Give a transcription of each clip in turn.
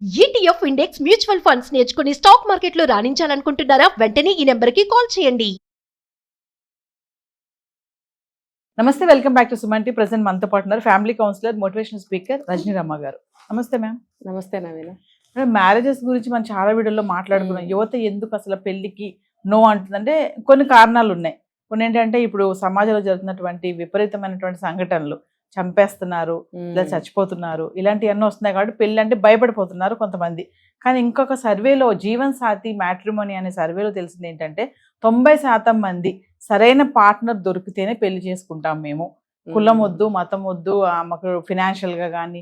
ETF index mutual funds నేర్చుకుని stock మార్కెట్లో రాణించాలనుకుంటున్నారా? వెంటనే ఈ నెంబర్కి కాల్ చేయండి. నమస్తే, welcome back to Suman T. Present మనతో పాటు ఉన్నారు family counsellor, motivational speaker Rajani Ramma గారు. నమస్తే మ్యామ్. నమస్తే నవీన. మ్యారేజెస్ గురించి మనం చాలా వీడియోలో మాట్లాడుకున్నాం. యువత ఎందుకు అసలు పెళ్లికి నో అంటుందంటే కొన్ని కారణాలు ఉన్నాయి. కొన్ని ఏంటంటే ఇప్పుడు సమాజంలో జరుగుతున్నటువంటి విపరీతమైనటువంటి సంఘటనలు, చంపేస్తున్నారు, ఇలా చచ్చిపోతున్నారు, ఇలాంటివన్నీ వస్తున్నాయి కాబట్టి పెళ్లి అంటే భయపడిపోతున్నారు కొంతమంది. కానీ ఇంకొక సర్వేలో, జీవన్ సాథీ మ్యాట్రిమోనీ అనే సర్వేలో తెలిసింది ఏంటంటే 90% మంది సరైన పార్ట్నర్ దొరికితేనే పెళ్లి చేసుకుంటాం మేము. కులం వద్దు, మతం వద్దు, మాకు ఫినాన్షియల్గా కానీ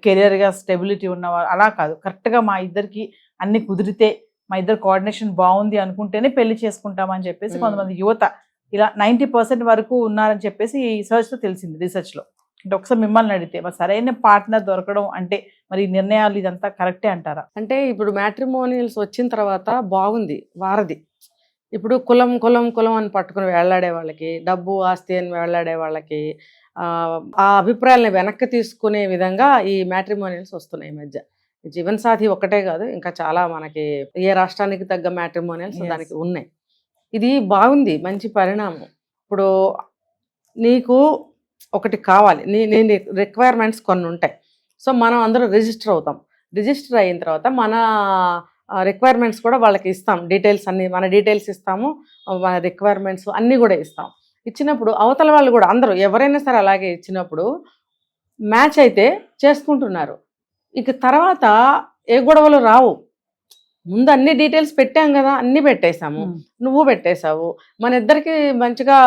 కెరియర్గా స్టెబిలిటీ ఉన్నవారు అలా కాదు, కరెక్ట్గా మా ఇద్దరికి అన్ని కుదిరితే, మా ఇద్దరు కోఆర్డినేషన్ బాగుంది అనుకుంటేనే పెళ్లి చేసుకుంటామని చెప్పేసి కొంతమంది యువత ఇలా 90% వరకు ఉన్నారని చెప్పేసి ఈ రీసెర్చ్లో తెలిసింది. రీసెర్చ్లో అంటే ఒకసారి మిమ్మల్ని అడిగితే మరి సరైన పార్ట్నర్ దొరకడం అంటే మరి నిర్ణయాలు ఇదంతా కరెక్టే అంటారా? అంటే ఇప్పుడు మ్యాట్రిమోనియల్స్ వచ్చిన తర్వాత బాగుంది వారధి. ఇప్పుడు కులం కులం కులం అని పట్టుకుని వేళ్లాడే వాళ్ళకి, డబ్బు ఆస్తి అని వేళ్లాడే వాళ్ళకి ఆ అభిప్రాయాలను వెనక్కి తీసుకునే విధంగా ఈ మ్యాట్రిమోనియల్స్ వస్తున్నాయి ఈ మధ్య. జీవన్ సాథీ ఒక్కటే కాదు, ఇంకా చాలా మనకి ఏ రాష్ట్రానికి తగ్గ మ్యాట్రిమోనియల్స్ దానికి ఉన్నాయి. ఇది బాగుంది, మంచి పరిణామం. ఇప్పుడు నీకు ఒకటి కావాలి, నీ రిక్వైర్మెంట్స్ కొన్ని ఉంటాయి. సో మనం అందరూ రిజిస్టర్ అవుతాం. రిజిస్టర్ అయిన తర్వాత మన రిక్వైర్మెంట్స్ కూడా వాళ్ళకి ఇస్తాం. డీటెయిల్స్ అన్నీ మన డీటెయిల్స్ ఇస్తాము, మన రిక్వైర్మెంట్స్ అన్నీ కూడా ఇస్తాం. ఇచ్చినప్పుడు అవతల వాళ్ళు కూడా అందరూ ఎవరైనా సరే అలాగే ఇచ్చినప్పుడు మ్యాచ్ అయితే చేసుకుంటున్నారు. ఇక తర్వాత ఏ గొడవలు రావు. ముందు అన్ని డీటెయిల్స్ పెట్టాం కదా, అన్నీ పెట్టేశాము, నువ్వు పెట్టేశావు, మన ఇద్దరికి మంచిగా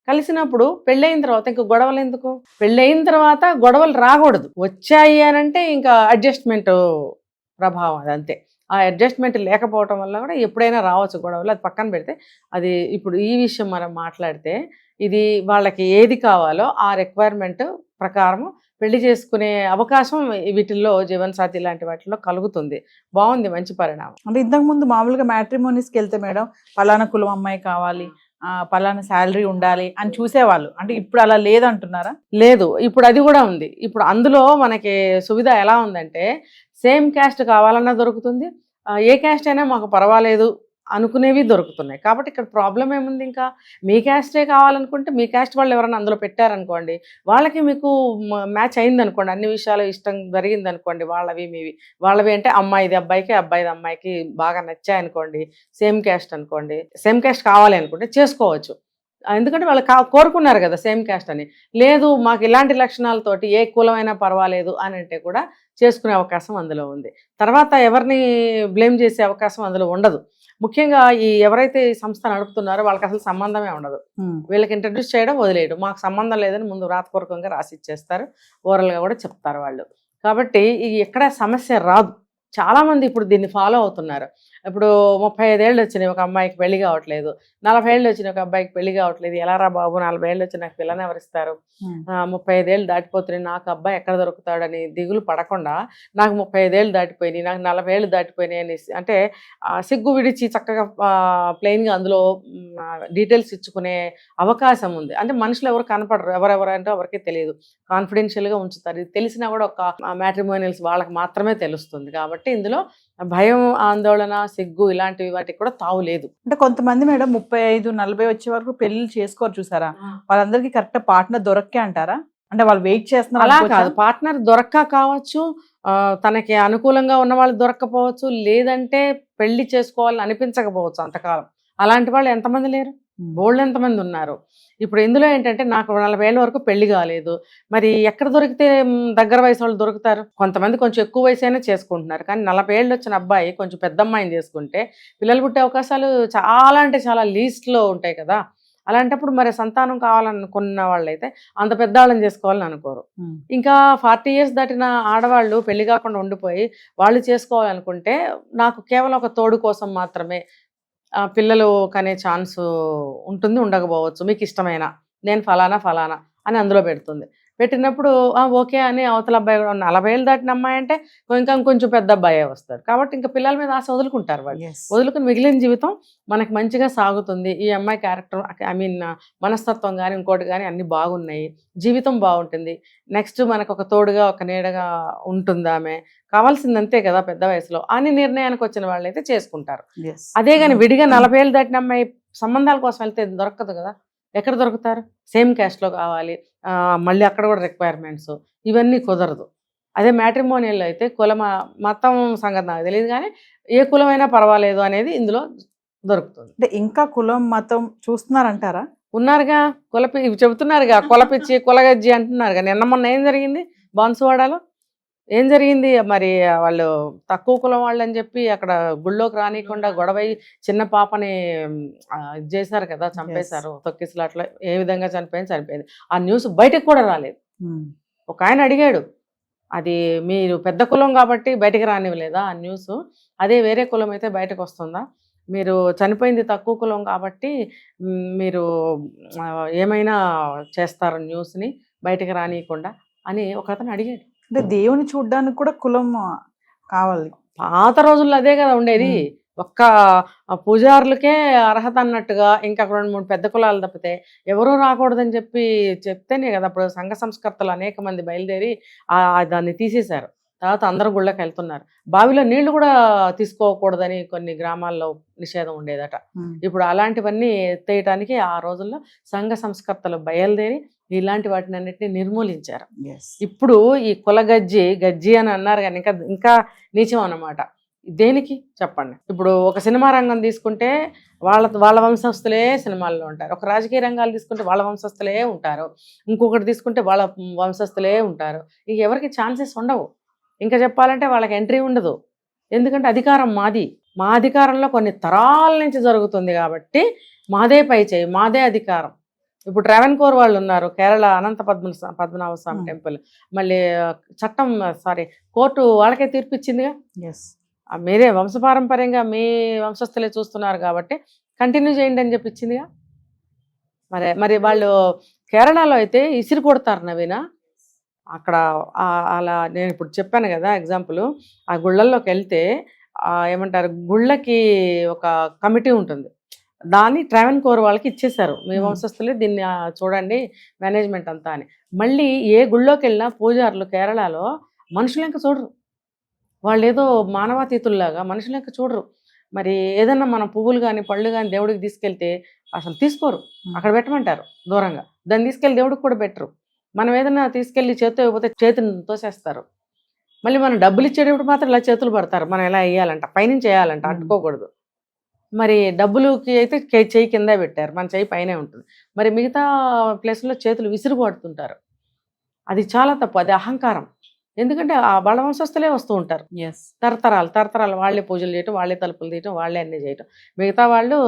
కలిసినప్పుడు పెళ్ళయిన తర్వాత ఇంకా గొడవలు ఎందుకు? పెళ్ళయిన తర్వాత గొడవలు రాకూడదు. వచ్చాయి అని అంటే ఇంకా అడ్జస్ట్మెంట్ ప్రభావం, అది అంతే. ఆ అడ్జస్ట్మెంట్ లేకపోవటం వల్ల కూడా ఎప్పుడైనా రావచ్చు గొడవలు, అది పక్కన పెడితే. అది ఇప్పుడు ఈ విషయం మనం మాట్లాడితే, ఇది వాళ్ళకి ఏది కావాలో ఆ రిక్వైర్మెంట్ ప్రకారం పెళ్లి చేసుకునే అవకాశం వీటిల్లో, జీవన్ సాథీ లాంటి వాటిల్లో కలుగుతుంది. బాగుంది, మంచి పరిణామం. అంటే ఇంతకుముందు మామూలుగా మ్యాట్రిమోనీస్కి వెళ్తే మేడం పలానా కులం అమ్మాయి కావాలి, పలానా శాలరీ ఉండాలి అని చూసేవాళ్ళు. అంటే ఇప్పుడు అలా లేదంటున్నారా? లేదు, ఇప్పుడు అది కూడా ఉంది. ఇప్పుడు అందులో మనకి సువిధ ఎలా ఉందంటే, సేమ్ క్యాస్ట్ కావాలన్నా దొరుకుతుంది, ఏ క్యాస్ట్ అయినా మాకు పర్వాలేదు అనుకునేవి దొరుకుతున్నాయి. కాబట్టి ఇక్కడ ప్రాబ్లం ఏముంది? ఇంకా మీ క్యాస్టే కావాలనుకుంటే మీ క్యాస్ట్ వాళ్ళు ఎవరైనా అందులో పెట్టారనుకోండి, వాళ్ళకి మీకు మ్యాచ్ అయింది అనుకోండి, అన్ని విషయాలు ఇష్టం జరిగింది అనుకోండి, వాళ్ళవి మీవి. వాళ్ళవి అంటే అమ్మాయిది అబ్బాయికి, అబ్బాయిది అమ్మాయికి బాగా నచ్చాయనుకోండి, సేమ్ క్యాస్ట్ అనుకోండి, సేమ్ క్యాస్ట్ కావాలి అనుకుంటే చేసుకోవచ్చు. ఎందుకంటే వాళ్ళు కోరుకున్నారు కదా సేమ్ క్యాస్ట్ అని. లేదు మాకు ఇలాంటి లక్షణాలతోటి ఏ కులమైనా పర్వాలేదు అని అంటే కూడా చేసుకునే అవకాశం అందులో ఉంది. తర్వాత ఎవరిని బ్లేమ్ చేసే అవకాశం అందులో ఉండదు. ముఖ్యంగా ఈ ఎవరైతే ఈ సంస్థ నడుపుతున్నారో వాళ్ళకి అసలు సంబంధమే ఉండదు. వీళ్ళకి ఇంట్రడ్యూస్ చేయడం, వదిలేయడం, మాకు సంబంధం లేదని ముందు రాతపూర్వకంగా రాసి ఇచ్చేస్తారు, ఓరల్గా కూడా చెప్తారు వాళ్ళు. కాబట్టి ఎక్కడ సమస్య రాదు. చాలామంది ఇప్పుడు దీన్ని ఫాలో అవుతున్నారు. ఇప్పుడు 35 ఏళ్ళు వచ్చినాయి ఒక అమ్మాయికి పెళ్లి కావట్లేదు, 40 ఏళ్ళు వచ్చినాయి ఒక అబ్బాయికి పెళ్లి కావట్లేదు. ఎలా రా బాబు, 40 ఏళ్ళు వచ్చి నాకు పిల్లని ఎవరిస్తారు? 35 ఏళ్ళు దాటిపోతున్నాయి, నాకు అబ్బాయి ఎక్కడ దొరుకుతాడని దిగులు పడకుండా, నాకు 35 ఏళ్ళు దాటిపోయినాయి, నాకు 40 ఏళ్ళు దాటిపోయినాయి అని అంటే సిగ్గు విడిచి చక్కగా ప్లెయిన్గా అందులో డీటెయిల్స్ ఇచ్చుకునే అవకాశం ఉంది. అంటే మనుషులు ఎవరు కనపడరు, ఎవరెవరంటే ఎవరికీ తెలియదు, కాన్ఫిడెన్షియల్గా ఉంచుతారు. ఇది తెలిసినా కూడా ఒక మ్యాట్రిమోనియల్స్ వాళ్ళకి మాత్రమే తెలుస్తుంది. కాబట్టి ఇందులో భయం, ఆందోళన, సిగ్గు ఇలాంటివి వాటికి కూడా తావు లేదు. అంటే కొంతమంది మేడం 35-40 వచ్చే వరకు పెళ్లి చేసుకోరు, చూసారా? వాళ్ళందరికీ కరెక్ట్ పార్ట్నర్ దొరక్కే అంటారా? అంటే వాళ్ళు వెయిట్ చేస్తున్నారు? అలా కాదు, పార్ట్నర్ దొరక్క కావచ్చు, తనకి అనుకూలంగా ఉన్న వాళ్ళు దొరక్కపోవచ్చు, లేదంటే పెళ్లి చేసుకోవాలని అనిపించకపోవచ్చు అంతకాలం. అలాంటి వాళ్ళు ఎంతమంది లేరు, బోల్డ్ ఎంతమంది ఉన్నారు. ఇప్పుడు ఇందులో ఏంటంటే నాకు 40 ఏళ్ళ వరకు పెళ్లి కాలేదు, మరి ఎక్కడ దొరికితే దగ్గర వయసు వాళ్ళు దొరుకుతారు? కొంతమంది కొంచెం ఎక్కువ వయసు అయినా చేసుకుంటున్నారు, కానీ 40 ఏళ్ళు వచ్చిన అబ్బాయి కొంచెం పెద్ద అమ్మాయిని చేసుకుంటే పిల్లలు పుట్టే అవకాశాలు చాలా అంటే చాలా లీస్ట్లో ఉంటాయి కదా. అలాంటప్పుడు మరి సంతానం కావాలనుకున్న వాళ్ళైతే అంత పెద్ద వాళ్ళని చేసుకోవాలని అనుకోరు. ఇంకా 40 ఇయర్స్ దాటిన ఆడవాళ్ళు పెళ్లి కాకుండా ఉండిపోయి వాళ్ళు చేసుకోవాలనుకుంటే, నాకు కేవలం ఒక తోడు కోసం మాత్రమే పిల్లలు కనే ఛాన్స్ ఉంటుంది, ఉండకపోవచ్చు, మీకు ఇష్టమైన నేను ఫలానా ఫలానా అని అందులో పెడుతుంది. పెట్టినప్పుడు ఓకే అని అవతల అబ్బాయి కూడా 40 ఏళ్ళు దాటిన అమ్మాయి అంటే ఇంకా కొంచెం పెద్ద అబ్బాయే వస్తాడు. కాబట్టి ఇంకా పిల్లల మీద ఆశ వదులుకుంటారు వాళ్ళు. వదులుకుని మిగిలిన జీవితం మనకి మంచిగా సాగుతుంది. ఈ అమ్మాయి క్యారెక్టర్ మనస్తత్వం కానీ ఇంకోటి కానీ అన్ని బాగున్నాయి, జీవితం బాగుంటుంది, నెక్స్ట్ మనకు ఒక తోడుగా ఒక నీడగా ఉంటుంది, ఆమె కావాల్సింది అంతే కదా పెద్ద వయసులో అని నిర్ణయానికి వచ్చిన వాళ్ళైతే చేసుకుంటారు. అదే కానీ విడిగా 40 ఏళ్ళు దాటిన అమ్మాయి సంబంధాల కోసం వెళ్తే దొరకదు కదా. ఎక్కడ దొరుకుతారు? సేమ్ క్యాస్ట్లో కావాలి, మళ్ళీ అక్కడ కూడా రిక్వైర్మెంట్స్, ఇవన్నీ కుదరదు. అదే మ్యాట్రిమోనియల్లో అయితే మతం సంగతి నాకు తెలియదు కానీ ఏ కులమైనా పర్వాలేదు అనేది ఇందులో దొరుకుతుంది. అంటే ఇంకా కులం మతం చూస్తున్నారంటారా? ఉన్నారుగా, చెబుతున్నారుగా, కులపిచ్చి కులగజ్జి అంటున్నారుగా. నిన్న మొన్న ఏం జరిగింది బాన్సువాడలో? ఏం జరిగింది? మరి వాళ్ళు తక్కువ కులం వాళ్ళు అని చెప్పి అక్కడ గుళ్ళోకి రానియకుండా గొడవై చిన్న పాపని ఇది చేశారు కదా, చంపేశారు తొక్కిసలాట్లో. ఏ విధంగా చనిపోయింది ఆ న్యూస్ బయటకు కూడా రాలేదు. ఒక ఆయన అడిగాడు, అది మీరు పెద్ద కులం కాబట్టి బయటకు రానివ్వలేదా ఆ న్యూస్? అదే వేరే కులం అయితే బయటకు వస్తుందా? మీరు చనిపోయింది తక్కువ కులం కాబట్టి మీరు ఏమైనా చేస్తారు న్యూస్ని బయటకు రానియకుండా అని ఒక అతను అడిగాడు. అంటే దేవుని చూడడానికి కూడా కులం కావాలి. పాత రోజుల్లో అదే కదా ఉండేది. ఒక్క పూజారులకే అర్హత అన్నట్టుగా ఇంకా 2-3 పెద్ద కులాలు తప్పితే ఎవరూ రాకూడదని చెప్తేనే కదా అప్పుడు సంఘ సంస్కర్తలు అనేక మంది బయలుదేరి దాన్ని తీసేశారు. తర్వాత అందరూ గుళ్ళకి వెళ్తున్నారు. బావిలో నీళ్లు కూడా తీసుకోకూడదని కొన్ని గ్రామాల్లో నిషేధం ఉండేదట. ఇప్పుడు అలాంటివన్నీ ఎత్తేయటానికి ఆ రోజుల్లో సంఘ సంస్కర్తలు బయలుదేరి ఇలాంటి వాటిని అన్నిటిని నిర్మూలించారు. ఇప్పుడు ఈ గజ్జి అని అన్నారు కానీ ఇంకా నీచం అన్నమాట. దేనికి చెప్పండి? ఇప్పుడు ఒక సినిమా రంగం తీసుకుంటే వాళ్ళ వంశస్థులే సినిమాల్లో ఉంటారు, ఒక రాజకీయ రంగాలు తీసుకుంటే వాళ్ళ వంశస్థులే ఉంటారు, ఇంకొకటి తీసుకుంటే వాళ్ళ వంశస్థులే ఉంటారు. ఇంక ఎవరికి ఛాన్సెస్ ఉండవు. ఇంకా చెప్పాలంటే వాళ్ళకి ఎంట్రీ ఉండదు. ఎందుకంటే అధికారం మాది, మా అధికారంలో కొన్ని తరాల నుంచి జరుగుతుంది కాబట్టి మాదే పై చేయి, మాదే అధికారం. ఇప్పుడు ట్రావెన్కోర్ వాళ్ళు ఉన్నారు, కేరళ అనంత పద్మనాభ స్వామి టెంపుల్, మళ్ళీ కోర్టు వాళ్ళకే తీర్పు ఇచ్చిందిగా. మీరే వంశపారంపర్యంగా మీ వంశస్థులే చూస్తున్నారు కాబట్టి కంటిన్యూ చేయండి అని చెప్పి ఇచ్చిందిగా. మరి వాళ్ళు కేరళలో అయితే ఇసిరి కొడతారు నవీన. అక్కడ అలా నేను ఇప్పుడు చెప్పాను కదా ఎగ్జాంపుల్, ఆ గుళ్ళల్లోకి వెళ్తే ఏమంటారు, గుళ్ళకి ఒక కమిటీ ఉంటుంది, దాన్ని ట్రావెన్కోర్ వాళ్ళకి ఇచ్చేశారు. మీ వంశస్థులే దీన్ని చూడండి మేనేజ్మెంట్ అంతా అని. మళ్ళీ ఏ గుళ్ళోకి వెళ్ళినా పూజారులు కేరళలో మనుషులు ఇంకా చూడరు, వాళ్ళు ఏదో మానవాతీతుల్లాగా మనుషులు ఇంకా చూడరు. మరి ఏదన్నా మనం పువ్వులు కానీ పళ్ళు కానీ దేవుడికి తీసుకెళ్తే అసలు తీసుకోరు, అక్కడ పెట్టమంటారు దూరంగా. దాన్ని తీసుకెళ్ళి దేవుడికి కూడా పెట్టరు. మనం ఏదైనా తీసుకెళ్ళి చేతితో ఇవ్వకపోతే చేతిని తోసేస్తారు. మళ్ళీ మనం డబ్బులు ఇచ్చేటప్పుడు మాత్రం ఇలా చేతులు పడతారు, మనం ఎలా వేయాలంట, పైనుంచి వేయాలంట, అంటుకోకూడదు. మరి డబ్బులుకి అయితే చెయ్యి కింద పెట్టారు, మన చెయ్యి పైనే ఉంటుంది. మరి మిగతా ప్లేస్లో చేతులు విసిరు పడుతుంటారు. అది చాలా తప్పు, అది అహంకారం. ఎందుకంటే ఆ వాళ్ళ వంశస్థులే వస్తూ ఉంటారు తరతరాలు వాళ్ళే పూజలు చేయటం, వాళ్ళే తలుపులు తీయటం, వాళ్ళే అన్నీ చేయటం. మిగతా వాళ్ళు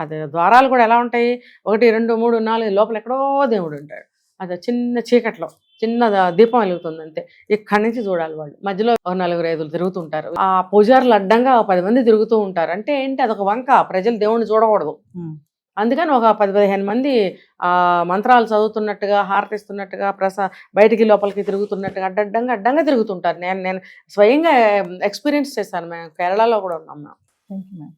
అదే ద్వారాలు కూడా ఎలా ఉంటాయి, 1 2 3 4 లోపల ఎక్కడో దేవుడు ఉంటాడు. అది చిన్న చీకట్లో చిన్న దీపం వెలుగుతుంది అంతే. ఇక్కడి నుంచి చూడాలి వాళ్ళు. మధ్యలో 4-5 తిరుగుతుంటారు. ఆ పూజారులు అడ్డంగా 10 మంది తిరుగుతూ ఉంటారు. అంటే ఏంటి, అదొక వంక, ప్రజలు దేవుణ్ణి చూడకూడదు. అందుకని ఒక 10-15 మంది మంత్రాలు చదువుతున్నట్టుగా, హారతిస్తున్నట్టుగా, బయటికి లోపలికి తిరుగుతున్నట్టుగా అడ్డంగా తిరుగుతుంటారు. నేను స్వయంగా ఎక్స్పీరియన్స్ చేశాను. మేము కేరళలో కూడా ఉన్నాం. మేము